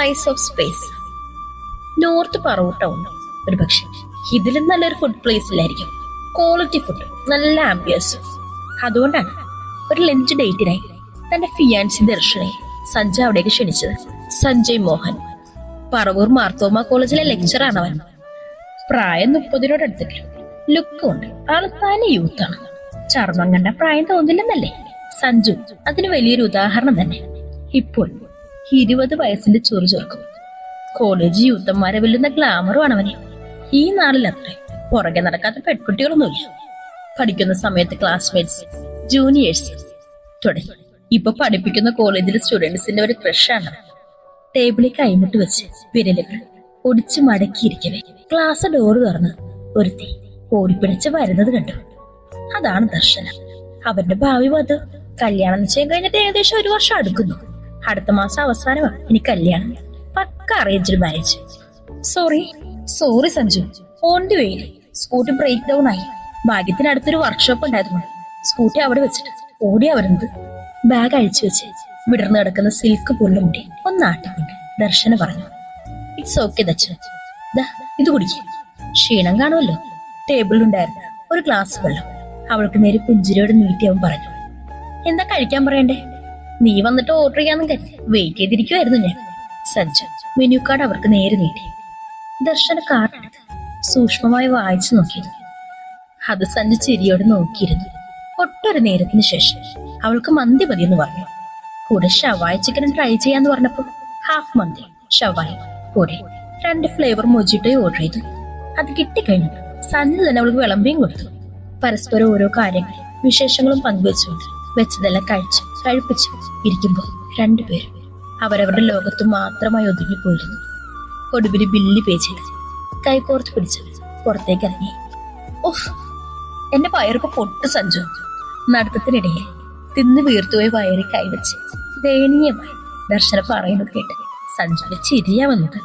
Rise of space. North Paravur town. ഒരു പക്ഷെ ഇതിലും നല്ലൊരു ഫുഡ് പ്ലേസിലായിരിക്കും. ക്വാളിറ്റി ഫുഡ്, നല്ല ആംബിയൻസ്. അതുകൊണ്ടാണ് ഒരു ലഞ്ച് ഡേറ്റിനായി തന്റെ ഫിയാൻസി ദർശനെ സഞ്ജയ് അവിടേക്ക് ക്ഷണിച്ചത്. സഞ്ജയ് മോഹൻ പറവൂർ മാർത്തോമ കോളേജിലെ ലെക്ചറാണ് അവൻ. പ്രായം 30-നോടടുത്തെങ്കിലും ലുക്ക് ഉണ്ട്. ആള് തനി യൂത്താണ്. ചർമ്മം കണ്ട പ്രായം തോന്നില്ലെന്നല്ലേ? സഞ്ജു അതിന് വലിയൊരു ഉദാഹരണം തന്നെ. ഇപ്പോൾ 20 വയസ്സിന്റെ ചൊറുചോർക്കും. കോളേജ് യൂത്തന്മാരെ വെല്ലുന്ന ഗ്ലാമറുമാണ് അവന്. ഈ നാളിലത്രേ പുറകെ നടക്കാത്ത പെൺകുട്ടികളൊന്നുമില്ല. പഠിക്കുന്ന സമയത്ത് ക്ലാസ്മേറ്റ്സ്, ജൂനിയേഴ്സ് തുടങ്ങി ഇപ്പൊ പഠിപ്പിക്കുന്ന കോളേജിലെ സ്റ്റുഡൻസിന്റെ ഒരു ക്രഷാണ്. ടേബിളിൽ കൈമുട്ട് വെച്ച് വിരലുകൾ ഒടിച്ചു മടക്കിയിരിക്കവേ ക്ലാസ് ഡോറ് തുറന്ന് ഒരുത്തി ഓടിപ്പിടിച്ച് വരുന്നത് കണ്ടു. അതാണ് ദർശന. അവന്റെ ഭാവി വധു. കല്യാണ നിശ്ചയം കഴിഞ്ഞിട്ട് ഏകദേശം 1 വർഷം അടുക്കുന്നു. അടുത്ത മാസം അവസാനമാണ് ഇനി കല്യാണം. പക്ക arranged marriage. Sorry Sanju, on the വേയിൽ സ്കൂട്ടി ബ്രേക്ക് ഡൗൺ ആയി. ഭാഗ്യത്തിനടുത്തൊരു വർക്ക്ഷോപ്പ് ഉണ്ടായതുകൊണ്ട് സ്കൂട്ടി അവിടെ വെച്ചിട്ട് ഓടിയാ വരുന്നത്. ബാഗ് അഴിച്ചു വെച്ച് വിടർന്നു കിടക്കുന്ന സിൽക്ക് പുല്ല് മുടി ഒന്നാട്ടിക്കൊണ്ട് ദർശന പറഞ്ഞു, ഇറ്റ്സ് ഓക്കെ ദച്ച, ഇത് കുടിക്കും. ക്ഷീണം കാണുമല്ലോ. ടേബിളിലുണ്ടായിരുന്ന ഒരു ഗ്ലാസ് വെള്ളം അവൾക്ക് നേരെ പുഞ്ചിരിയോട് നീട്ടി അവൻ പറഞ്ഞു, എന്താ കഴിക്കാൻ പറയണ്ടേ? നീ വന്നിട്ട് ഓർഡർ ചെയ്യാന്നും കരുതി വെയിറ്റ് ചെയ്തിരിക്കുവായിരുന്നു ഞാൻ. സഞ്ജു മെനു കാർഡ് അവർക്ക് നേരെ നീട്ടി. ദർശന കാർഡെടുത്ത് സൂക്ഷ്മമായി വായിച്ചു നോക്കിയത്. അത് സഞ്ജു ചിരിയോട് നോക്കിയിരുന്നു. ഒട്ടൊരു നേരത്തിന് ശേഷം അവൾക്ക് മന്തി മതിയെന്ന് പറഞ്ഞു. കൂടെ ഷവായ ചിക്കനും ട്രൈ ചെയ്യാന്ന് പറഞ്ഞപ്പോൾ ഹാഫ് മന്തി, ഷവായ കൂടെ 2 ഫ്ലേവർ മൊജിറ്റോ ഓർഡർ ചെയ്തു. അത് കിട്ടിക്കഴിഞ്ഞു സഞ്ജു തന്നെ അവൾക്ക് വിളമ്പിയും കൊടുത്തു. പരസ്പരം ഓരോ കാര്യങ്ങളും വിശേഷങ്ങളും പങ്കുവെച്ചുകൊണ്ട് വെച്ചതെല്ലാം കഴിപ്പിച്ചു ഇരിക്കുമ്പോൾ 2 പേരും അവരവരുടെ ലോകത്ത് മാത്രമായി ഒതുങ്ങിപ്പോയിരുന്നു. ഒടുവിൽ ബില്ല് പേ ചെയ്ത് കൈകോർത്ത് പിടിച്ച് പുറത്തേക്ക് ഇറങ്ങി. ഉഫ്, എന്റെ വയറിപ്പോ പൊട്ട് സഞ്ജു. നടത്തത്തിനിടയിൽ തിന്ന് വീർത്തുപോയി വയറി കൈവച്ച് ദയനീയമായി ദർശന പറയുന്നത് കേട്ട് സഞ്ജുവിന് ചിരിയാ വന്നത്.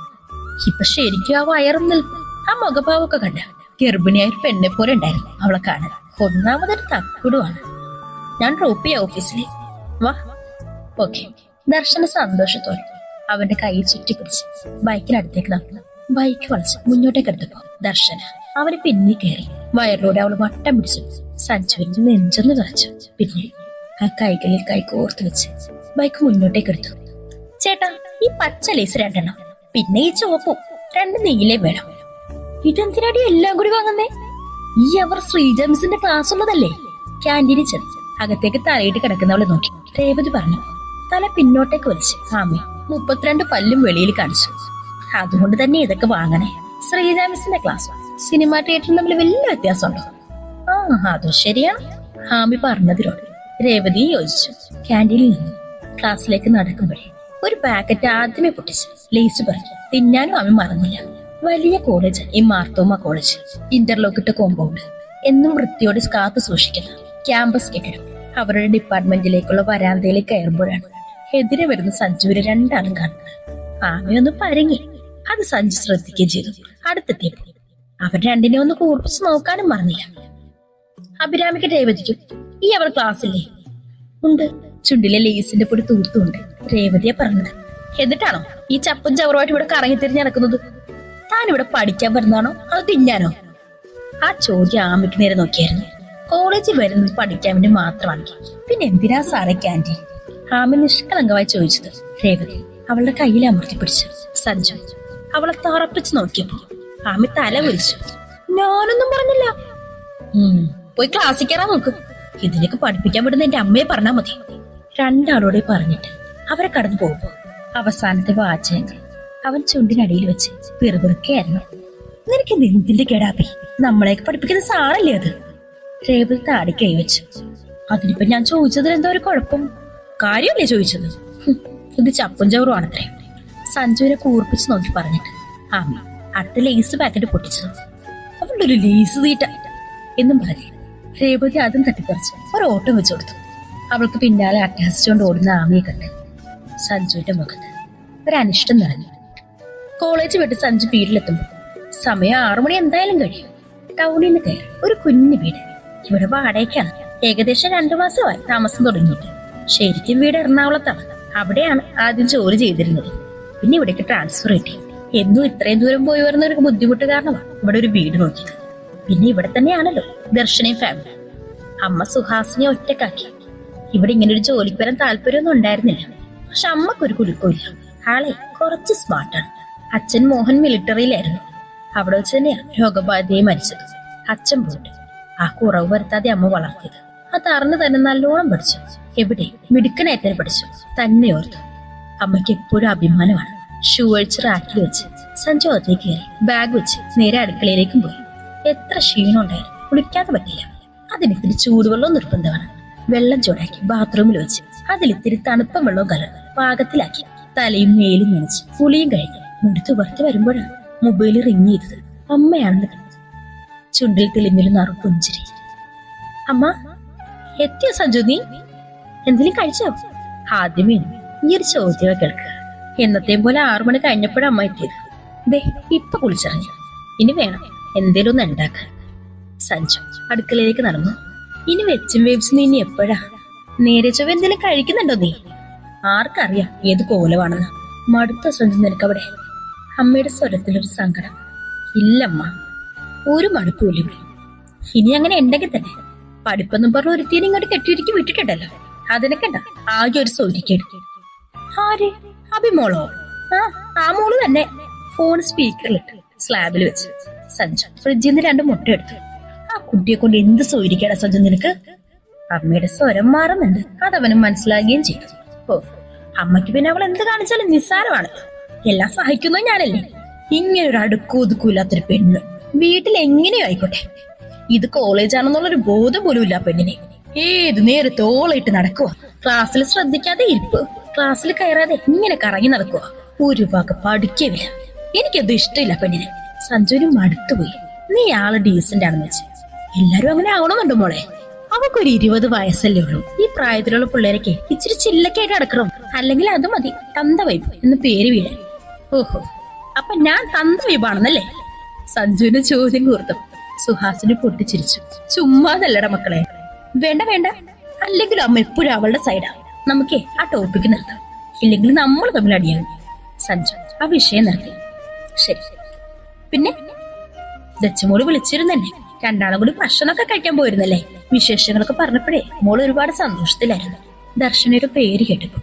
ഇപ്പൊ ശരിക്കും ആ വയറും നിൽക്കും. ആ മുഖഭാവമൊക്കെ കണ്ട ഗർഭിണിയായ ഒരു പെണ്ണെ പോലെ ഉണ്ടായിരുന്നു അവളെ കാണാൻ. ഒന്നാമതൊരു തക്കുടുവാണ്. ഞാൻ ഡ്രോപ്പ് ചെയ്യാം ഓഫീസിലെ. വാ. ഓക്കെ. ദർശന സന്തോഷത്തോടെ അവന്റെ കൈ ചുറ്റിപ്പിടിച്ച് ബൈക്കിനടുത്തേക്ക് നടന്നു. ബൈക്ക് വളച്ച് മുന്നോട്ടേക്ക് എടുത്തപ്പോ ദർശന അവന് പിന്നിൽ കയറി. വയറിലൂടെ അവൾ വട്ടം പിടിച്ചു. സഞ്ജുവിന്റെ നെഞ്ചൊന്ന് വിറച്ചു. പിന്നെ ആ കൈകളിൽ കൈ കോർത്ത് വെച്ച് ബൈക്ക് മുന്നോട്ടേക്ക് എടുത്തു. ചേട്ടാ, ഈ പച്ച ലേസ് 2 എണ്ണം, പിന്നെ ഈ ചുവപ്പും 2 നീലയും വേണം. ഇതെന്തിനാടി എല്ലാം കൂടി വാങ്ങുന്നേ? ഈ അവർ ശ്രീജംസിന്റെ ക്ലാസ് ഉള്ളതല്ലേ? ക്യാൻറ്റീനിൽ ചെന്ന് അകത്തേക്ക് തലയിട്ട് കിടക്കുന്നവളെ നോക്കി രേവതി പറഞ്ഞു. തല പിന്നോട്ടേക്ക് വലിച്ച് ആമി 32 പല്ലും വെളിയിൽ കാണിച്ചു. അതുകൊണ്ട് തന്നെ ഇതൊക്കെ വാങ്ങണേ. ശ്രീജാമിസിന്റെ ക്ലാസ് സിനിമാ തിയേറ്ററും തമ്മിൽ വലിയ വ്യത്യാസമുണ്ടോ? അതും ശരിയാണ്. ആമി പറഞ്ഞതിനോട് രേവതി യോജിച്ചു. ക്യാൻറ്റീനിൽ നിന്ന് ക്ലാസ്സിലേക്ക് നടക്കുമ്പോഴേ ഒരു പാക്കറ്റ് ആദ്യമേ പൊട്ടിച്ച് ലേസ് പറഞ്ഞു തിന്നാനും ആമി മറന്നില്ല. വലിയ കോളേജ് ഈ മാർത്തോമ കോളേജ്. ഇന്റർലോക്കിട്ട കോമ്പൗണ്ട്, എന്നും വൃത്തിയോടെ കാത്തു സൂക്ഷിക്കുന്ന ക്യാമ്പസ് കെട്ടിടം. അവരുടെ ഡിപ്പാർട്ട്മെന്റിലേക്കുള്ള വരാന്തയിലേക്ക് കയറുമ്പോഴാണ് എതിരെ വരുന്ന സഞ്ജുവിനെ 2 ആളും കാണുന്നത്. ആമയൊന്ന് പരങ്ങി. അത് സഞ്ജു ശ്രദ്ധിക്കുകയും ചെയ്തു. അടുത്തെത്തിയപ്പോൾ അവർ 2നെ ഒന്ന് കൂർപ്പിച്ച് നോക്കാനും മറന്നില്ല. അഭിരാമിക്ക് രേവതിക്കും ഈ അവൾ ക്ലാസ്സില്ലേ? ഉണ്ട്. ചുണ്ടിലെ ലേസിന്റെ പൊടി തൂത്തുണ്ട്. രേവതിയെ പറഞ്ഞത്. എന്നിട്ടാണോ ഈ ചപ്പും ചവറുമായിട്ട് ഇവിടെ കറങ്ങി തിരിഞ്ഞ് നടക്കുന്നത്? താൻ ഇവിടെ പഠിക്കാൻ വരുന്നതാണോ അതോ തിന്നാനോ? ആ ചോദ്യം ആമയ്ക്ക് നേരെ നോക്കിയായിരുന്നു. കോളേജിൽ വരുന്നത് പഠിക്കാൻ വേണ്ടി മാത്രമാണ്, പിന്നെ എന്തിനാ സാറേ ക്യാൻറ്റീൻ? ആമി നിഷ്കളങ്കമായി ചോദിച്ചത്. രേവതി അവളുടെ കയ്യിൽ അമർത്തി പിടിച്ചു. സഞ്ജു അവളെ തറപ്പിച്ച് നോക്കിയപ്പോ ആമി തല വിളിച്ചു. ഞാനൊന്നും പറഞ്ഞില്ല. പോയി ക്ലാസ്സിൽ കയറാൻ നോക്ക്. ഇതിലേക്ക് പഠിപ്പിക്കാൻ വിടുന്ന എന്റെ അമ്മയെ പറഞ്ഞാ മതി. 2 ആളോടെ പറഞ്ഞിട്ട് അവരെ കടന്നു പോകുമ്പോ അവസാനത്തെ വാചകങ്ങൾ അവൻ ചുണ്ടിനടിയിൽ വെച്ച് പിറുപിറുക്കുകയായിരുന്നു. നിനക്ക് എന്തിന്റെ കേടാപ്പി? നമ്മളെയൊക്കെ പഠിപ്പിക്കുന്ന സാറല്ലേ അത്? രേവതി താടി കൈവച്ചു. അതിനിപ്പോ ഞാൻ ചോദിച്ചതിൽ എന്തോ ഒരു കുഴപ്പം? കാര്യമല്ലേ ചോദിച്ചത്? ഇത് ചപ്പും ചവറുമാണത്രേ. സഞ്ജുവിനെ കൂർപ്പിച്ച് നോക്കി പറഞ്ഞിട്ട് ആമി അടുത്ത ലേസ് പാക്കറ്റ് പൊട്ടിച്ചു. അവളുടെ ഒരു ലേസ് തീറ്റ എന്നും പറഞ്ഞു രേവതി അതും തട്ടിപ്പറിച്ച് ഒരു ഓട്ടം വെച്ചു കൊടുത്തു. അവൾക്ക് പിന്നാലെ അട്ടഹസിച്ചുകൊണ്ട് ഓടുന്ന ആമിയെ കണ്ട് സഞ്ജുവിന്റെ മുഖത്ത് ഒരു അനിഷ്ടം നിറഞ്ഞു. കോളേജ് വിട്ട് സഞ്ജു വീട്ടിലെത്തുമ്പോൾ സമയം 6 മണി എന്തായാലും കഴിയും. ടൗണിൽ നിന്ന് കയറി ഒരു കുഞ്ഞു വീട്. ഇവിടെ വാടകയ്ക്കാണ്. ഏകദേശം 2 മാസമായി താമസം തുടങ്ങിയിട്ട്. ശരിക്കും വീട് എറണാകുളത്താണ്. അവിടെയാണ് ആദ്യം ജോലി ചെയ്തിരുന്നത്. പിന്നെ ഇവിടേക്ക് ട്രാൻസ്ഫർ കിട്ടി. എന്നും ഇത്രയും ദൂരം പോയി വരുന്ന ഒരു ബുദ്ധിമുട്ട് കാരണമാണ് ഇവിടെ ഒരു വീട് നോക്കിയത്. പിന്നെ ഇവിടെ തന്നെയാണല്ലോ ദർശനയും ഫാമിലി. അമ്മ സുഹാസിനെ ഒറ്റക്കാക്കി. ഇവിടെ ഇങ്ങനെ ഒരു ജോലിക്ക് വരാൻ താല്പര്യമൊന്നും ഉണ്ടായിരുന്നില്ല. പക്ഷെ അമ്മക്കൊരു കുലുക്കമില്ല. ആളെ കുറച്ച് സ്മാർട്ടാണ്. അച്ഛൻ മോഹൻ മിലിറ്ററിയിലായിരുന്നു. അവിടെ വെച്ച് തന്നെയാണ് രോഗബാധയെ മരിച്ചത്. അച്ഛൻ പോയിട്ട് ആ കുറവ് വരുത്താതെ അമ്മ വളർത്തിയത്. അത് അറിഞ്ഞു തന്നെ നല്ലോണം പഠിച്ചു. എവിടെ മിടുക്കനായി പഠിച്ചു. തന്നെ ഓർത്തു. അമ്മയ്ക്ക് എപ്പോഴും അഭിമാനമാണ്. ഷൂ അഴിച്ച് റാക്കിൽ വെച്ച് സഞ്ജു അകത്തേക്ക് കയറി ബാഗ് വെച്ച് നേരെ അടുക്കളയിലേക്കും പോയി. എത്ര ക്ഷീണം ഉണ്ടായാലും കുളിക്കാതെ പറ്റില്ല. അതിനിത്തിരി ചൂടുവെള്ളവും നിർബന്ധമാണ്. വെള്ളം ചൂടാക്കി ബാത്റൂമിൽ വെച്ച് അതിലിത്തിരി തണുപ്പ വെള്ളവും കലർന്ന് പാകത്തിലാക്കി തലയും മേലും നനച്ച് കുളിയും കഴിഞ്ഞ് മുടുത്തു പുറത്ത് വരുമ്പോഴാണ് മൊബൈൽ റിങ് ചെയ്തത്. അമ്മയാണെന്ന് കണ്ടത്. ചുണ്ടിൽ തെളിഞ്ഞിരുന്ന പുഞ്ചിരി. അമ്മ എത്തിയോ സഞ്ജു? നീ എന്തെങ്കിലും കഴിച്ചോ? ആദ്യമേ ഈ ഒരു ചോദ്യം കേൾക്കുക. എന്നത്തെയും പോലെ 6 മണി കഴിഞ്ഞപ്പോഴും അമ്മ എത്തിയത്. ദേ ഇപ്പൊ കുളിച്ചിറങ്ങി. ഇനി വേണം എന്തേലും ഒന്ന് ഉണ്ടാക്കാൻ. സഞ്ജു അടുക്കളയിലേക്ക് നടന്നു. ഇനി വെച്ചും വേവിച്ചും ഇനി എപ്പോഴാ? നേരെ ചൊവ്വ എന്തെങ്കിലും കഴിക്കുന്നുണ്ടോ നീ? ആർക്കറിയാം ഏത് കോലമാണെന്ന്. മടുത്ത സഞ്ജു നിനക്കവിടെ? അമ്മയുടെ സ്വരത്തിലൊരു സങ്കടം. ഇല്ലമ്മ, ഒരു മടുപ്പില്ല ഇവിടെ. ഇനി അങ്ങനെ ഉണ്ടെങ്കിൽ തന്നെ പഠിപ്പെന്നും പറഞ്ഞ ഒരുത്തീനെ ഇങ്ങോട്ട് കെട്ടിയിരിക്കി വിട്ടിട്ടുണ്ടല്ലോ. അതിനൊക്കെണ്ട ആകെ ഒരു സൗരിക്കേട്. ആര്? അഭിമോളോ? ആ മോള് തന്നെ. ഫോൺ സ്പീക്കറിലിട്ട് സ്ലാബിൽ വെച്ച് സഞ്ജു ഫ്രിഡ്ജിൽ നിന്ന് 2 മുട്ട എടുത്തു. ആ കുട്ടിയെ കൊണ്ട് എന്ത് സൗരിക്കേടാ സഞ്ജു നിനക്ക്? അമ്മയുടെ സ്വരം മാറുന്നുണ്ട്. അതവനും മനസ്സിലാകുകയും ചെയ്തു. ഓ, അമ്മയ്ക്ക് പിന്നെ അവൾ എന്ത് കാണിച്ചാലും നിസ്സാരമാണ്. എല്ലാം സഹിക്കുന്നോ ഞാനല്ലേ? ഇങ്ങനെ ഒരു അടുക്കും ഒതുക്കൂല്ലാത്തൊരു പെണ്ണ് വീട്ടിൽ എങ്ങനെയോ ആയിക്കോട്ടെ. ഇത് കോളേജാണെന്നുള്ളൊരു ബോധം പോലും ഇല്ല പെണ്ണിനെ. ഏത് നേരത്തെ ഓളയിട്ട് നടക്കുക. ക്ലാസ്സിൽ ശ്രദ്ധിക്കാതെ ഇരിപ്പ്. ക്ലാസ്സിൽ കയറാതെ ഇങ്ങനെ കറങ്ങി നടക്കുക. ഒരു വക പഠിക്കവില്ല. എനിക്കത് ഇഷ്ടമില്ല പെണ്ണിനെ. സഞ്ജുവിനും മടുത്തുപോയി. നീ ആള് ഡീസന്റ് ആണെന്ന് വെച്ച് എല്ലാരും അങ്ങനെ ആവണമെന്നുണ്ടോ മോളെ? അവക്കൊരു 20 വയസ്സല്ലേ ഉള്ളൂ. ഈ പ്രായത്തിലുള്ള പിള്ളേരൊക്കെ ഇച്ചിരി ചില്ലക്കായിട്ട് നടക്കണം. അല്ലെങ്കിൽ അത് മതി തന്ത വൈബ് എന്ന് പേര് വീഴാൻ. ഓഹോ, അപ്പൊ ഞാൻ തന്ത വൈബാണെന്നല്ലേ? സഞ്ജുവിന്റെ ചോദ്യം കൂർത്തും സുഹാസിന് പൊട്ടിച്ചിരിച്ചു. ചുമ്മാതല്ലട മക്കളെ. വേണ്ട വേണ്ട, അല്ലെങ്കിൽ അമ്മ എപ്പോഴും അവളുടെ സൈഡാ. നമുക്കേ ആ ടോപ്പിക്ക് നിർത്താം. ഇല്ലെങ്കിൽ നമ്മൾ തമ്മിൽ അടിയാകും. സഞ്ജു ആ വിഷയം നിർത്തി. ശരി, പിന്നെ ദച്ചുമോള് വിളിച്ചിരുന്നെ. രണ്ടാളും കൂടി ഭക്ഷണമൊക്കെ കഴിക്കാൻ പോയിരുന്നല്ലേ? വിശേഷങ്ങളൊക്കെ പറഞ്ഞപ്പോഴേ മോള് ഒരുപാട് സന്തോഷത്തിലായിരുന്നു. ദർശനയുടെ പേര് കേട്ടപ്പോ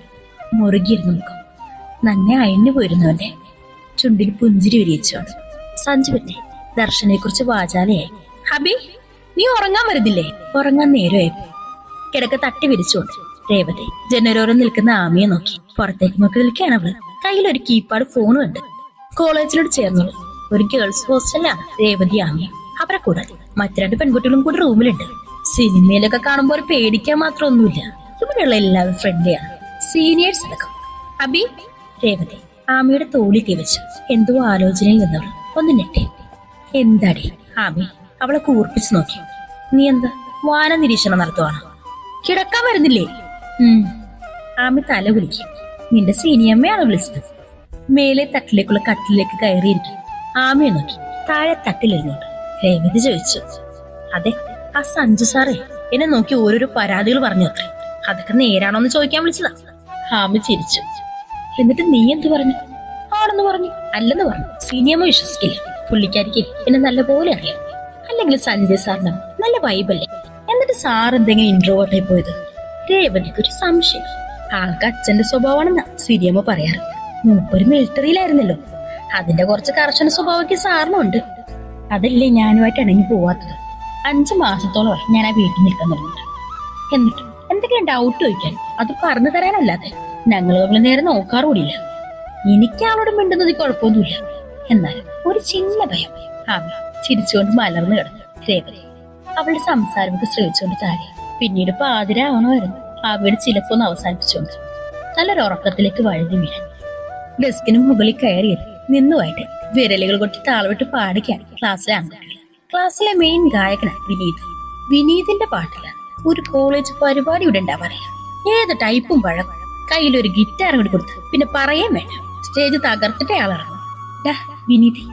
മുറുകിയിരുന്നു മുഖം. നന്നെ അയഞ്ഞു പോയിരുന്നവന്റെ ചുണ്ടിൽ പുഞ്ചിരി വിരിയിച്ചോണ്ട് സഞ്ജു പിന്നെ ദർശനയെ കുറിച്ച് വാചാലയായി. ഹബി, നീ ഉറങ്ങാൻ വരുന്നില്ലേ? ഉറങ്ങാൻ നേരമായിപ്പോ. കിടക്ക തട്ടി വിരിച്ചുകൊണ്ട് രേവതി ജനരോരം നിൽക്കുന്ന ആമിയെ നോക്കി പുറത്തേക്ക് നോക്കി നിൽക്കുകയാണ് അവള്. കയ്യിലൊരു കീപാഡ് ഫോണും ഉണ്ട്. കോളേജിലോട് ചേർന്നുള്ളൂ ഒരു ഗേൾസ് ഹോസ്റ്റലിലാണ് രേവതി ആമിയും. അവരെ കൂടാതെ മറ്റു 2 പെൺകുട്ടികളും കൂടി റൂമിലുണ്ട്. സിനിമയിലൊക്കെ കാണുമ്പോൾ പേടിക്കാൻ മാത്രം ഒന്നുമില്ല. ഇവിടെയുള്ള എല്ലാവരും ഫ്രണ്ട്ലിയാണ്. സീനിയേഴ്സ് അടക്കം. അബി, രേവതി ആമിയുടെ തോളി കൈവച്ചു. എന്തോ ആലോചനയിൽ നിന്നവൾ ഒന്ന് ഞെട്ടി. എന്താടി? ആമി അവളെ കൂർപ്പിച്ചു നോക്കി. നീ എന്താ വാന നിരീക്ഷണം നടത്തുവാണോ? കിടക്കാൻ വരുന്നില്ലേ? ആമി തല കുലുക്കി. നിന്റെ സീനിയമ്മയാണ് വിളിച്ചത്. മേലെ തട്ടിലേക്കുള്ള കട്ടിലേക്ക് കയറിയിരിക്കും. ആമിയെ നോക്കി താഴെ തട്ടിലിരുന്നോണ്ട് രേവതി ചോദിച്ചു. അതെ, ആ സഞ്ജു സാറേ എന്നെ നോക്കി ഓരോരോ പരാതികൾ പറഞ്ഞു അത്രേ. അതൊക്കെ നേരാണോന്ന് ചോദിക്കാൻ വിളിച്ചതാ. ആമി ചിരിച്ചു. എന്നിട്ട് നീ എന്ത് പറഞ്ഞു? ആണെന്ന് പറഞ്ഞു. അല്ലെന്ന് പറഞ്ഞു. സീനിയമ്മ വിശ്വസിക്കില്ല. പുള്ളിക്കാരിക്ക് എന്നെ നല്ലപോലെ അറിയാം. അല്ലെങ്കിൽ സഞ്ജയ് സാറിന് നല്ല വൈബല്ലേ. എന്നിട്ട് സാർ എന്തെങ്കിലും ഇൻട്രോവേർട്ടായി പോയത്? രേവതിക്കൊരു സംശയം. ആൾക്ക് അച്ഛന്റെ സ്വഭാവമാണെന്നാ സീനിയമ്മ പറയാറ്. മൂപ്പര് മിലിറ്ററിയിലായിരുന്നല്ലോ. അതിന്റെ കുറച്ച് കർശന സ്വഭാവമൊക്കെ സാറിനുണ്ട്. അതല്ലേ ഞാനുമായിട്ട് ഇണങ്ങി പോവാത്തത്. 5 മാസത്തോളമായി ഞാൻ ആ വീട്ടിൽ നിൽക്കാൻ തുടങ്ങിയിട്ട്. എന്നിട്ട് എന്തെങ്കിലും ഡൗട്ട് ചോദിക്കാൻ അത് പറഞ്ഞു തരാനല്ലാതെ ഞങ്ങൾ തമ്മിൽ നേരെ നോക്കാറുകൂടിയില്ല. എനിക്ക് ആളോട് മിണ്ടുന്നത് കുഴപ്പമൊന്നുമില്ല. എന്നാൽ ഒരു ചിന്ന ഭയം. ആമി ചിരിച്ചുകൊണ്ട് മലർന്നു കിടന്നു. രേവതി അവളുടെ സംസാരമൊക്കെ ശ്രമിച്ചുകൊണ്ട് താഴെ. പിന്നീട് പാതിരാവണമായിരുന്നു. ആവിയുടെ ചിലപ്പൊന്ന് അവസാനിപ്പിച്ചുകൊണ്ട് നല്ലൊരു ഉറക്കത്തിലേക്ക് വഴുതി വീഴാൻ. ഡെസ്കിന് മുകളിൽ കയറിയത് നിന്നുമായിട്ട് വിരലുകൾ കൊട്ടി താളവിട്ട് പാടുകയാണ് ക്ലാസ്സിലെ ആൺകുട്ടികൾ. ക്ലാസ്സിലെ മെയിൻ ഗായകനാണ് വിനീത്. വിനീതിന്റെ പാട്ടിലാണ് ഒരു കോളേജ് പരിപാടി ഇവിടെ ഉണ്ടാവാറില്ല. ഏത് ടൈപ്പും വഴക്കും. കയ്യിലൊരു ഗിറ്റാറും കൂടി കൊടുത്ത് പിന്നെ പറയാൻ വേണ്ട. സ്റ്റേജ് തകർത്തിട്ടേ ആളിറങ്ങും. വിനീതി,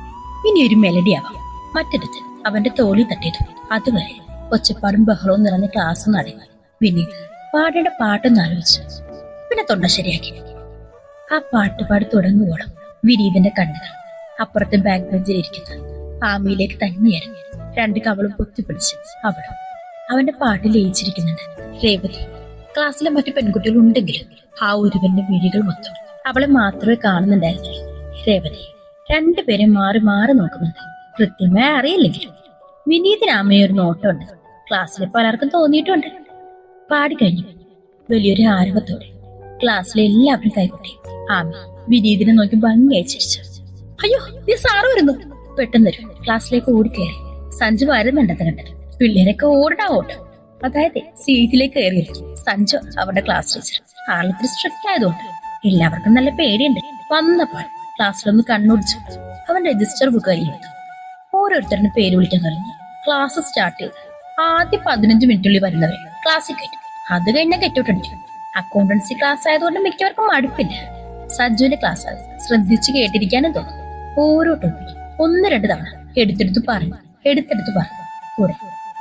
ഇനി ഒരു മെലഡി ആവാം. മറ്റൊരുത്ത് അവന്റെ തോളി തട്ടിയതു. അതുവരെ ഒച്ചപ്പാടും ബഹളവും നിറഞ്ഞ ക്ലാസ് നടന്നു. വിനീത് പാടേണ്ട പാട്ടൊന്ന് ആലോചിച്ചു. പിന്നെ തൊണ്ട ശരിയാക്കി. ആ പാട്ട് പാടി തുടങ്ങുവോളം വിനീതിന്റെ കണ്ണുകൾ അപ്പുറത്തെ ബാക്ക് ബെഞ്ചിലിരിക്കുന്ന ആമിയിലേക്ക് തന്നെയായിരുന്നു. രണ്ട് കവളും പൊത്തിപ്പിടിച്ച് അവളും അവന്റെ പാട്ടിൽ ലയിച്ചിരിക്കുന്നുണ്ട്. രേവതി ക്ലാസ്സിലെ മറ്റു പെൺകുട്ടികൾ ഉണ്ടെങ്കിലും ആ ഒരുവന്റെ മിഴികൾ മൊത്തം അവളെ മാത്രമേ കാണുന്നുണ്ടായിരുന്നുള്ളൂ. രേവതി രണ്ടുപേരെ മാറി മാറി നോക്കുന്നുണ്ട്. കൃത്യമായി അറിയില്ലെങ്കിലും വിനീതിന് ആമയൊരു നോട്ടമുണ്ട്. ക്ലാസ്സിലെ പലർക്കും തോന്നിയിട്ടുണ്ട്. പാടിക്കഴിഞ്ഞു വലിയൊരു ആരവത്തോടെ ക്ലാസ്സിലെ എല്ലാവരും കൈകൊട്ടി. ആമി വിനീതിനെ നോക്കി ഭംഗിയായി ചിരിച്ചു. അയ്യോ നീ സാറ് വരുന്നു. പെട്ടെന്നൊരു ക്ലാസ്സിലേക്ക് ഓടിക്കയറി. സഞ്ജു വരുന്നുണ്ടെന്ന് കണ്ടത് പിള്ളേരൊക്കെ ഓടാ ഓട്ടം. അതായത് സീറ്റിലേക്ക് കയറിയിരിക്കും. സഞ്ജു അവരുടെ ക്ലാസ് ടീച്ചർ. ആളിത്തിരി സ്ട്രിക്റ്റ് ആയതുകൊണ്ട് എല്ലാവർക്കും നല്ല പേടിയുണ്ട്. വന്നപ്പോൾ ക്ലാസ്സിലൊന്ന് കണ്ണുടിച്ചു. അവൻ രജിസ്റ്റർ ബുക്ക് കയ്യിലെടുത്തു. ഓരോരുത്തരുടെ പേര് വിളിക്കാൻ തുടങ്ങി. ക്ലാസ് സ്റ്റാർട്ട് ചെയ്ത് ആദ്യം 15 മിനിറ്റുള്ളിൽ വരുന്നവരെ ക്ലാസ്സിൽ കയറ്റും. അത് കഴിഞ്ഞാൽ കെട്ടോട്ടടിക്കും. അക്കൗണ്ടൻസി ക്ലാസ് ആയതുകൊണ്ട് മിക്കവർക്കും മടുപ്പില്ല. സഞ്ജുവിന്റെ ക്ലാസ് അത് ശ്രദ്ധിച്ച് കേട്ടിരിക്കാനും തോന്നും. ഓരോ ടോപ്പിക്കും 1-2 തവണ എടുത്തെടുത്ത് പറഞ്ഞു കൂടെ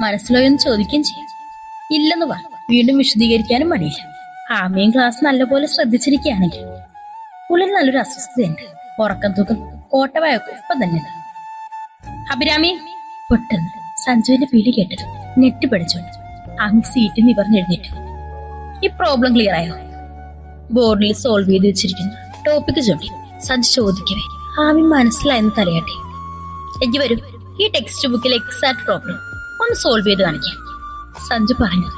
മനസ്സിലായെന്ന് ചോദിക്കുകയും ചെയ്യും. ഇല്ലെന്ന് പറഞ്ഞു വീണ്ടും വിശദീകരിക്കാനും മടിയില്ല. ആമയും ക്ലാസ് നല്ലപോലെ ശ്രദ്ധിച്ചിരിക്കുകയാണെങ്കിൽ ഉള്ളിൽ നല്ലൊരു അസ്വസ്ഥതയുണ്ട്. ഉറക്കം തൂക്കം കോട്ടവായൊക്കെ ഒപ്പം തന്നെ. അഭിരാമി പെട്ടെന്ന് സഞ്ജുവിന്റെ പിടി കേട്ടത് ഞെട്ടിപ്പടിച്ചോണ്ട് ആമി സീറ്റിൽ നിവർന്നെഴുന്നേറ്റു. ഈ പ്രോബ്ലം ക്ലിയർ ആയോ? ബോർഡിൽ സോൾവ് ചെയ്ത് വെച്ചിരിക്കുന്നു ടോപ്പിക്ക് ചൂണ്ടി സഞ്ജു ചോദിക്കവേ ആമി മനസ്സിലായെന്ന് തലയാട്ടെ. എങ്കിൽ വരും ഈ ടെക്സ്റ്റ് ബുക്കിലെ എക്സാക്ട് പ്രോബ്ലം ഒന്ന് സോൾവ് ചെയ്ത് കാണിക്കാം സഞ്ജു പറഞ്ഞു.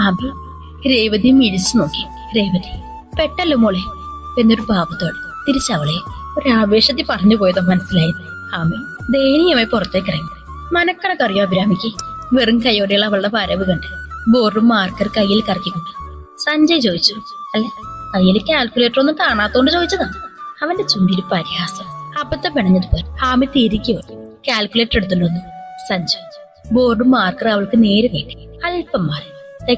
ആമി രേവതി മിഴിച്ചു നോക്കി. രേവതി പെട്ടല്ലോ മോളെ എന്നൊരു ഭാവത്തോടെ തിരിച്ചവളെ ഒരാവേശത്തിൽ പറഞ്ഞു പോയതോ മനസ്സിലായി. ആമി ദയനീയമായി പുറത്തേക്ക് ഇറങ്ങി. മനക്കണക്കറിയോ അഭിരാമിക്ക്? വെറും കൈയോടെയുള്ള അവളുടെ വരവ് കണ്ട് ബോർഡും മാർക്കർ കയ്യിൽ കറക്കിക്കൊണ്ട് സഞ്ജയ് ചോദിച്ചു. അല്ല കയ്യിൽ കാൽക്കുലേറ്റർ ഒന്നും കാണാത്തോണ്ട് ചോദിച്ചതാണ്. അവന്റെ ചുണ്ടിൽ പരിഹാസം. അപ്പത്തെ പിണഞ്ഞതുപോലെ ആമി തിരികെ കാൽക്കുലേറ്റർ എടുത്തുകൊണ്ടു. സഞ്ജു ബോർഡും മാർക്കർ അവൾക്ക് നേരെ നീട്ടി. അല്പം മാറി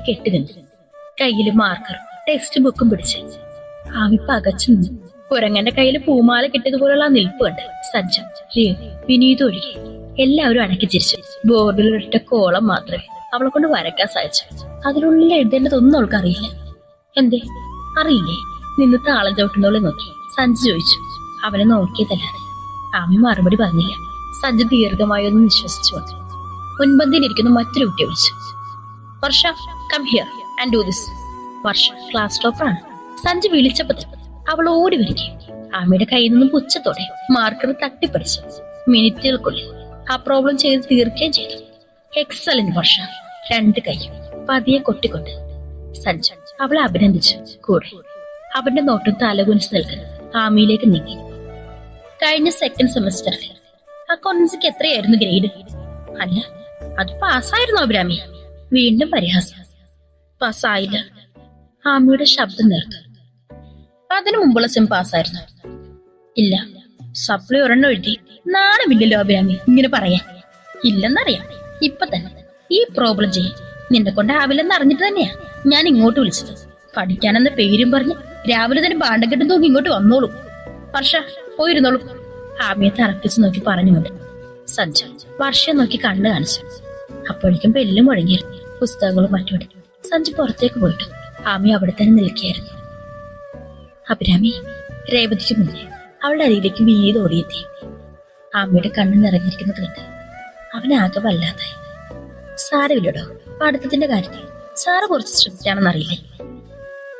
കെട്ടി നിന്നു. കയ്യിൽ മാർക്കറും ടെക്സ്റ്റ് ബുക്കും പിടിച്ച് ആമി പകച്ചു നിന്നു. കുരങ്ങന്റെ കയ്യിൽ പൂമാല കിട്ടിയതുപോലുള്ള നിൽപ്പ് കണ്ട് സഞ്ജു വിനീത് ഒഴികെ എല്ലാവരും അടക്കി ചിരിച്ചു. ബോർഡിൽ ഒറ്റ കോളം മാത്രമേ അവളെ കൊണ്ട് വരയ്ക്കാൻ സാധിച്ചു. അതിനുള്ളിൽ എഴുതേണ്ടതൊന്നും അവൾക്ക് അറിയില്ല. എന്തേ അറിയില്ലേ? നിന്ന് താളം ചവിട്ടുന്നവളെ നോക്കി സഞ്ജു ചോദിച്ചു. അവനെ നോക്കിയതല്ലാതെ ആമി മറുപടി പറഞ്ഞില്ല. സഞ്ജു ദീർഘമായി ഒന്ന് വിശ്വസിച്ചുകൊണ്ട് മുൻപന്തിയിലിരിക്കുന്ന മറ്റൊരു കുട്ടിയെ വിളിച്ചു. Varsha come here and do this. Varsha class ടോപ്പറാണ്. സഞ്ജു വിളിച്ചപ്പോൾ അവൾ ഓടി വരികയും ആമിയുടെ കയ്യിൽ നിന്നും പുച്ഛത്തോടെ മാർക്കർ തട്ടിപ്പറിച്ചു. മിനിറ്റുകൾക്കുള്ളിൽ ആ പ്രോബ്ലം ചെയ്ത് തീർക്കുകയും ചെയ്തു. എക്സലന്റ് വർഷ. 2 കൈയും പതിയെ കൊട്ടിക്കൊണ്ട് സഞ്ജു അവളെ അഭിനന്ദിച്ചു. കൂടെ അവന്റെ നോട്ടം തലകുനിച്ച് നിൽക്കുന്നത് ആമിയിലേക്ക് നീങ്ങി. കഴിഞ്ഞ സെക്കൻഡ് സെമസ്റ്ററിൽ അക്കൗണ്ടൻസിക്ക് എത്രയായിരുന്നു ഗ്രേഡ്? അല്ല അത് പാസ്സായിരുന്നു അഭിരാമി. വീണ്ടും പരിഹാസം. പാസ്സായില്ല. ആമിയുടെ ശബ്ദം നേർത്തു. അതിനു മുമ്പുള്ള സെം പാസ്സായിരുന്നു? ഇല്ല. സപ്ലി ഒരെണ്ണം എഴുതി. നാണമില്ലല്ലോ അഭിരാമി ഇങ്ങനെ പറയാൻ. ഇല്ലെന്നറിയാം. ഇപ്പൊ തന്നെ ഈ പ്രോബ്ലം ചെയ്യാൻ നിന്നെ കൊണ്ടാവില്ലെന്ന് അറിഞ്ഞിട്ട് തന്നെയാ ഞാൻ ഇങ്ങോട്ട് വിളിച്ചത്. പഠിക്കാനെന്ന പേരും പറഞ്ഞ് രാവിലെ തന്നെ പാണ്ടം കെട്ടും തൂക്കി ഇങ്ങോട്ട് വന്നോളൂ. വർഷ പോയിരുന്നോളൂ. ആമിയെ തറപ്പിച്ച് നോക്കി പറഞ്ഞുകൊണ്ട് സഞ്ജു വർഷയെ നോക്കി കണ്ണു കാണിച്ചു. അപ്പോഴേക്കും ബെല്ലും മുഴങ്ങിയിരുന്നു. പുസ്തകങ്ങളും മറ്റോടെ സഞ്ജു പുറത്തേക്ക് പോയിട്ടു ആമി അവിടെ തന്നെ നിൽക്കുകയായിരുന്നു. അഭിരാമി രേവതിക്ക് മുന്നേ അവളുടെ അരിയിലേക്ക് വീട് ഓടിയെത്തി. ആമിയുടെ കണ്ണ് നിറഞ്ഞിരിക്കുന്നത് കണ്ട് അവനാകെ വല്ലാതായി. സാരമില്ലടോ, പഠിത്തത്തിന്റെ കാര്യത്തിൽ സാറ് കുറച്ച് സ്ട്രിക്റ്റ് ആണെന്നറിയില്ലേ?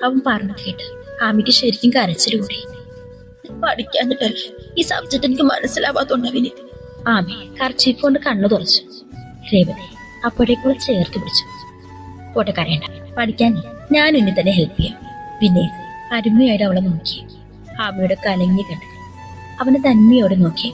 അവൻ പറഞ്ഞത് കേട്ട് ആമിക്ക് ശരിക്കും കരച്ചിലൂടെ. പഠിക്കാനിട്ടല്ലേ ഈ സബ്ജക്ട് എനിക്ക് മനസ്സിലാവാത്തോണ്ടവിന്. ആമി കർച്ചീഫ് കൊണ്ട് കണ്ണു തുറച്ചു. രേവതി അപ്പോഴേക്കുള്ള ചേർത്ത് പിടിച്ചു. പോട്ടെ കരയണ്ട, പഠിക്കാൻ ഞാൻ ഇനി തന്നെ ഹെൽപ്പ് ചെയ്യാം. പിന്നെ അരുമയായിട്ട് അവളെ നോക്കി. ആമിയുടെ കലങ്ങി കണ്ട് അവനെ തന്മയോടെ നോക്കി.